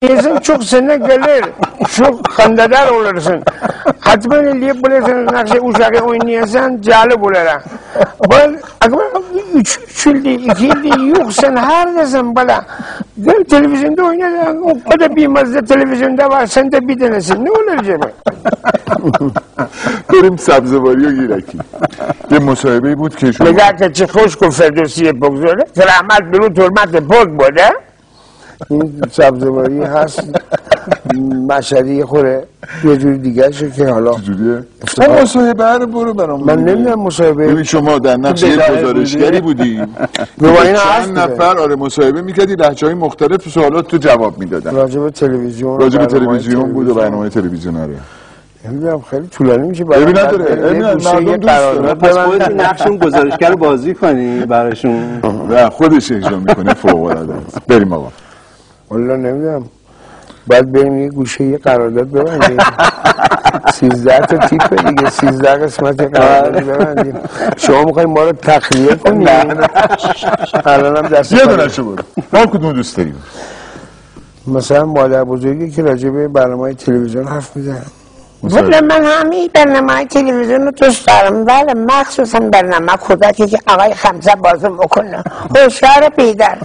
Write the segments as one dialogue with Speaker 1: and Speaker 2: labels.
Speaker 1: İnsan çok sana gelir, çok kandadar olursun. Hatman eləyib bilirsən, nakşe uşağı oynayasan, cali bulara. Ben, akıllı 3 ildir, 2 ildir, yok sen her desin bana. Gel televizyonda oynayasan, o kadar bir mazda televizyonda var, sen de bir denesin, ne olur acaba?
Speaker 2: بریم سبزواری و گیرکی. یه مصاحبه بود که شما
Speaker 1: نگاه که چه خوش کن فردوسی بگذاره، رحمت درود حرمت پاک بوده. این سبزواری هست مشهدی خوره یه جوری دیگه شد که حالا
Speaker 2: چجوریه؟ اون مصاحبه رو برو برام.
Speaker 1: من نمیدونم مصاحبه.
Speaker 2: ببین شما در نقش یک گزارشگری بودی. چند نفر آره مصاحبه میکردی، لهجه‌های مختلف سوالات تو جواب میدادن.
Speaker 1: راجع به تلویزیون
Speaker 2: بود و برنامه تلویزیون آره.
Speaker 1: نمیدونم خیلی طولانی میشه
Speaker 2: برای مردم دوست دارن.
Speaker 3: پس خودت نقشون گزارشگر بازی کنی براشون.
Speaker 2: و خودش اجرا میکنه فوق العاده است. بریم آقا.
Speaker 1: والله نمیدونم. باید بریم یه گوشه یه قرارداد ببندیم. 13 تا تیپ دیگه 13 قسمت قرارداد ببندیم. شما میخواید ما رو تخلیه کنید. الانم دست
Speaker 2: یه دونه‌شو برو. ما کدوم دوست داریم؟
Speaker 1: مثلا مادر بزرگی که راجع به برنامه‌های تلویزیون حرف میزنه.
Speaker 4: بله من همین برنامه تلویزیون رو دوست دارم. بله مخصوصا برنامه کودکی که آقای خمسه بازی میکنه، هوشیار بیدار،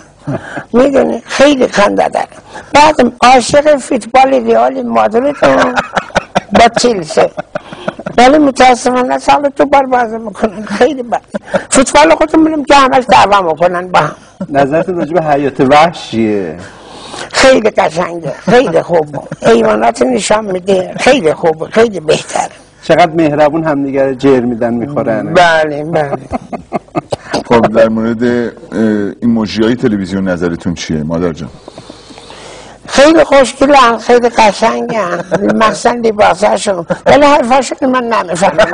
Speaker 4: میدونی خیلی خنده داره. بعدم عاشق فوتبال ریال مادرید با چلسی، ولی متاسفانه سال 2 بار بازی میکنن، خیلی بد. فوتبال خودم میرم که همش دعوا میکنن با هم.
Speaker 3: نظرتون راجع به حیات وحش چیه؟
Speaker 4: خیلی قشنگه، خیلی خوبه، حیوانات نشان میده، خیلی خوبه، خیلی بهتره.
Speaker 3: چقدر مهربون همدیگه رو جر میدن میخورن.
Speaker 4: بله بله.
Speaker 2: خب در مورد این مجریای تلویزیون نظرتون چیه مادر جان؟
Speaker 4: خیلی خوشگلن، خیلی قشنگن، مثلا لباساشون، ولی حرفاشون من نمیفهمم.